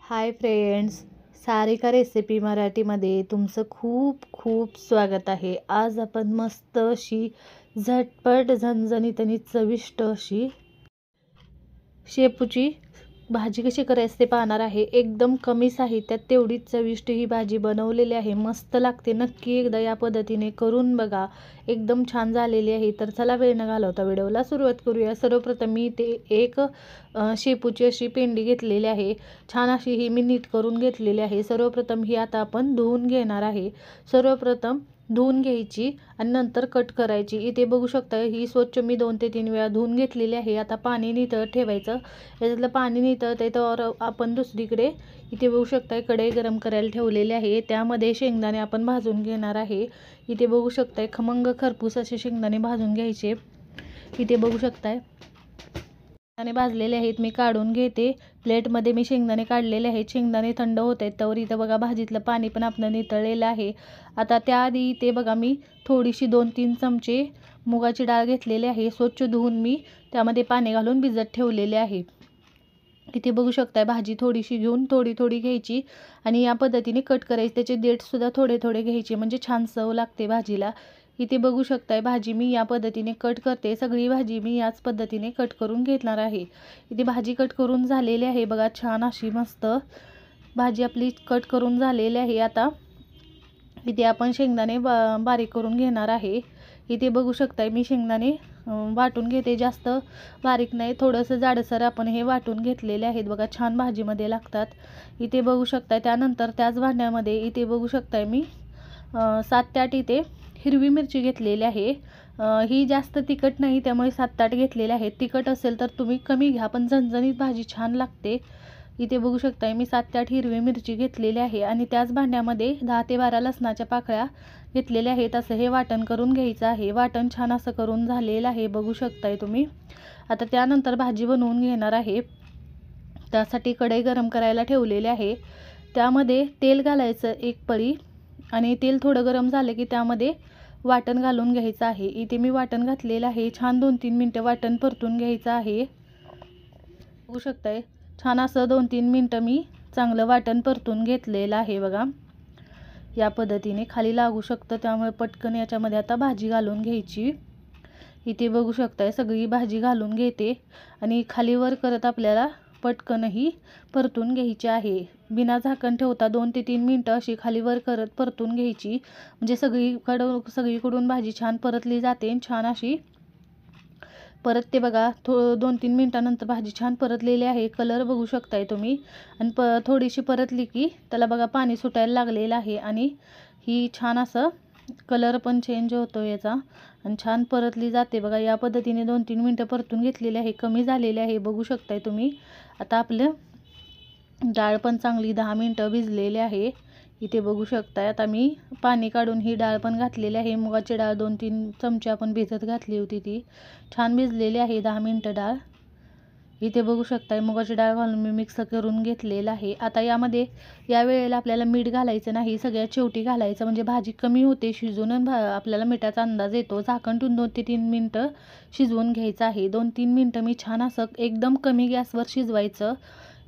Hi friends, Sarika recipe मराठीमध्ये तुमचं खूप खूप स्वागत आहे। आज आपण मस्त अशी झटपट झणझणीत आणि चविष्ट अशी शेपूची भाजी कशी करायची ते पाहणार आहे। एकदम कमी साहित्यात तेवढीच चविष्ट ही भाजी बनवलेली आहे, मस्त लागते। नक्की एकदा या पद्धतीने करून बघा, एकदम छान झालेली आहे। तर चला वेळ न घालवता व्हिडिओला सुरुवात करूया। सर्वप्रथम मी ते एक शेपूची अशी पेंडी घेतलेली आहे, छान अशी ही मी नीट करून घेतलेली आहे। सर्वप्रथम ही आता आपण धुवून घेणार आहे। सर्वप्रथम धुवून घ्यायची आणि नंतर कट करायची। इथे बघू शकता ही स्वच्छ मी 2 ते 3 वेळा धुवून घेतलेली आहे। आता पाणी नितळत ठेवायचं। याच्यातलं पाणी नितळतंय तर आपण दुसरीकडे इथे बघू शकता कढई गरम करायला ठेवलेली आहे, त्यामध्ये शेंगदाणे आपण भाजून घेणार आहे। इथे बघू शकताय खमंग खरपूस असे शेंगदाणे भाजून घ्यायचे। इथे बघू शकताय शेंगदाणे भाजलेले आहेत, मी काढून घेते। प्लेटमध्ये मी शेंगदाणे काढलेले आहेत, शेंगदाणे थंड होत आहेत तर इथं बघा भाजीतलं पाणी पण आपलं नितळलेलं आहे। आता त्याआधी इथे बघा मी थोडीशी 2-3 चमचे मुगाची डाळ घेतलेली आहे, स्वच्छ धुवून मी त्यामध्ये पाणी घालून भिजत ठेवलेले आहे। इथे बघू शकताय भाजी थोडीशी घेऊन थोडी थोडी घ्यायची आणि या पद्धतीने कट करायची। त्याचे देठसुद्धा थोडे थोडे घ्यायचे, म्हणजे छान चव लागते भाजीला। इथे बघू शकताय भाजी मी या पद्धतीने कट करते। सगळी भाजी मी याच पद्धतीने कट करून घेणार आहे। इथे भाजी कट करून झालेली आहे बघा, छान अशी मस्त भाजी आपली कट करून झालेली आहे। आता इथे आपण शेंगदाणे बारीक करून घेणार आहे। इथे बघू शकताय मी शेंगदाणे वाटून घेते, जास्त बारीक नाही, थोडंसं जाडसर आपण हे वाटून घेतलेले आहेत बघा, छान भाजीमध्ये लागतात। इथे बघू शकताय त्यानंतर त्याच भांड्यामध्ये इथे बघू शकताय मी 7 ते 8 इथे हिरवी मिरची घेतलेली आहे। ही जास्त तिखट नाही त्यामुळे 7 ते 8 घेतलेले आहेत। तिखट असेल तर तुम्ही कमी घ्या, पण झणझणीत भाजी छान लागते। इथे बघू शकताय मी 7 ते 8 हिरवी मिरची घेतलेली आहे आणि त्याच भांड्यामध्ये 10 ते 12 लसणाच्या पाकळ्या घेतलेल्या आहेत। असं हे वाटण करून घ्यायचं आहे। वाटण छान असं करून झालेलं आहे बघू शकताय तुम्ही। आता त्यानंतर भाजी बनवून घेणार आहे। त्यासाठी कढई गरम करायला ठेवलेली आहे, त्यामध्ये तेल घालायचं 1 पळी आणि तेल थोडं गरम झालं की त्यामध्ये वाटण घालून घ्यायचं आहे। इथे मी वाटण घातलेलं आहे, छान 2-3 मिनटं वाटण परतून घ्यायचं आहे। बघू शकताय छान असं 2-3 मिनटं मी चांगलं वाटण परतून घेतलेलं आहे बघा, या पद्धतीने खाली लागू शकतं त्यामुळे पटकन याच्यामध्ये आता भाजी घालून घ्यायची। इथे बघू शकताय सगळी भाजी घालून घेते आणि खालीवर करत आपल्याला पटकनही परतून घ्यायची आहे। बिना झाकण ठेवता 2 ते 3 मिनटं अशी खालीवर करत परतून घ्यायची, म्हणजे सगळीकडून भाजी छान परतली जाते। छान अशी परतते बघा, 2-3 मिनटानंतर भाजी छान परतलेली आहे। कलर बघू शकताय तुम्ही आणि थोडीशी परतली की त्याला बघा पाणी सुटायला लागलेलं आहे आणि ही छान असं कलर पण चेंज होतो याचा आणि छान परतली जाते बघा। या पद्धतीने 2-3 मिनटं परतून घेतलेले आहे, कमी झालेले आहे बघू शकताय तुम्ही। आता आपलं डाळ पण चांगली 10 मिनटं भिजलेली आहे। इथे बघू शकताय आता मी पाणी काढून ही डाळ पण घातलेली आहे। मुगाची डाळ 2-3 चमचे आपण भिजत घातली होती, ती छान भिजलेली आहे 10 मिनटं डाळ। इथे बघू शकताय मुगाची डाळ घालून मी मिक्स करून घेतलेलं आहे। आता यामध्ये या वेळेला आपल्याला मीठ घालायचं नाही, सगळ्यात शेवटी घालायचं, म्हणजे भाजी कमी होते शिजून आपल्याला मिठाचा अंदाज येतो। झाकण ठेवून 2 ते 3 मिनटं शिजवून घ्यायचं आहे। 2-3 मिनटं मी छान असं एकदम कमी गॅसवर शिजवायचं।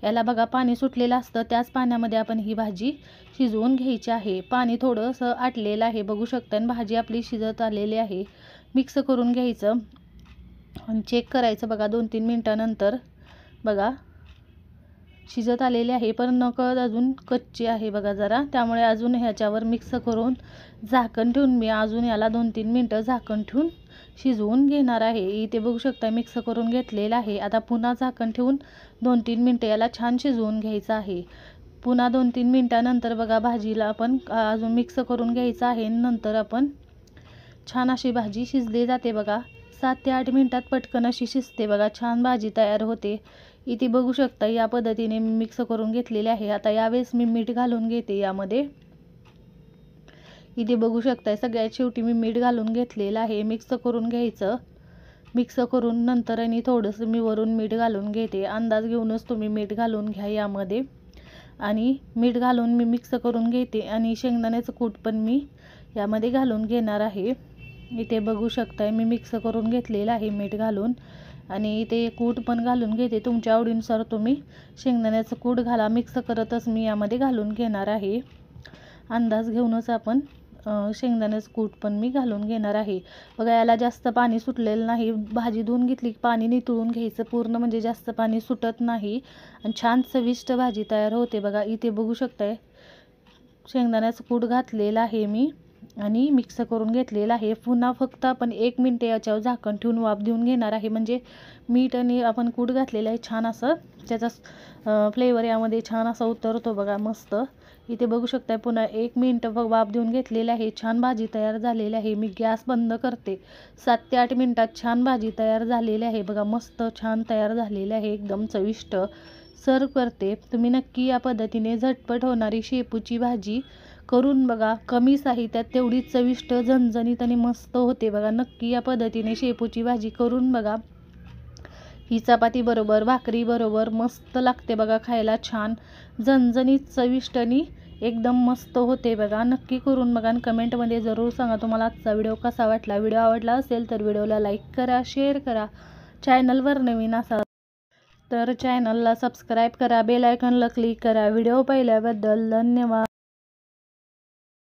याला बघा पाणी सुटलेलं असतं, त्याच पाण्यामध्ये आपण ही भाजी शिजवून घ्यायची आहे। पाणी थोडंसं आटलेलं आहे बघू शकता आणि भाजी आपली शिजत आलेली आहे। मिक्स करून घ्यायचं आणि चेक करायचं बघा 2-3 मिनटानंतर बघा शिजत आलेली आहे, पण नकळत अजून कच्ची आहे बघा जरा, त्यामुळे अजून ह्याच्यावर मिक्स करून झाकण ठेवून मी अजून याला 2-3 मिनटं झाकण ठेवून शिजवून घेणार आहे। इथे बघू शकता मिक्स करून घेतलेलं आहे। आता पुन्हा झाकण ठेवून 2-3 मिनटं याला छान शिजवून घ्यायचं आहे। पुन्हा 2-3 मिनटानंतर बघा भाजीला आपण अजून मिक्स करून घ्यायचं आहे। नंतर आपण छान अशी भाजी शिजली जाते बघा, 7 ते 8 मिनटात पटकन अशी शिजते बघा, छान भाजी तयार होते। इथे बघू शकता या पद्धतीने मी मिक्स करून घेतलेले आहे। आता यावेळेस मी मीठ घालून घेते यामध्ये। इथे बघू शकताय सगळ्यात शेवटी मी मीठ घालून घेतलेलं आहे। मिक्स करून घ्यायचं, मिक्स करून नंतर आणि थोडंसं मी वरून मीठ घालून घेते। अंदाज घेऊनच तुम्ही मीठ घालून घ्या यामध्ये आणि मीठ घालून मी मिक्स करून घेते आणि शेंगदाण्याचं कूट पण मी यामध्ये घालून घेणार आहे। इथे बघू शकताय मी मिक्स करून घेतलेलं आहे मीठ घालून आणि इथे कूट पण घालून घेते. तुमच्या आवडीनुसार तुम्ही शेंगदाण्याचं कूट घाला. मिक्स करतच मी यामध्ये घालून घेणार आहे. अंदाज घेऊनच आपण शेंगदाण्याचं कूट पण मी घालून घेणार आहे. बघा याला जास्त पाणी सुटलेलं नाही. भाजी धुवून घेतली की पाणी नितळून घ्यायचं पूर्ण, म्हणजे जास्त पाणी सुटत नाही आणि छान चविष्ट भाजी तयार होते. बघा इथे बघू शकताय शेंगदाण्याचं कूट घातलेलं आहे मी आणि मिक्स करून घेतलेलं आहे. पुन्हा फक्त आपण 1 मिनिट याच्यावर झाकण ठेवून वाफ देऊन घेणार आहे. म्हणजे मीठ आणि आपण कूट घातलेलं आहे छान असं त्याचा फ्लेवर यामध्ये छान असा उतरतो बघा मस्त. इथे बघू शकताय पुन्हा 1 मिनिट वाफ देऊन घेतलेलं आहे. छान भाजी तयार झालेली आहे. मी गॅस बंद करते. 7 ते 8 मिनिटात छान भाजी तयार झालेली आहे. बघा मस्त छान तयार झालेली आहे, एकदम चविष्ट. सर्व करते. तुम्ही नक्की या पद्धतीने झटपट होणारी शेपूची भाजी करून बघा. कमी साहित्यात तेवढीच चविष्ट, झणझणीत आणि मस्त होते बघा. नक्की या पद्धतीने शेपूची भाजी करून बघा. ही चपाती बरोबर, भाकरी बरोबर मस्त लागते बघा खायला. छान झणझणीत, चविष्ट आणि एकदम मस्त होते बघा. नक्की करून बघा आणि कमेंटमध्ये जरूर सांगा तुम्हाला आजचा व्हिडिओ कसा वाटला. व्हिडिओ आवडला असेल तर व्हिडिओला लाईक करा, शेअर करा. चॅनलवर नवीन असाल तर चॅनलला सबस्क्राईब करा, बेल आयकॉनला क्लिक करा. व्हिडिओ पाहिल्याबद्दल धन्यवाद.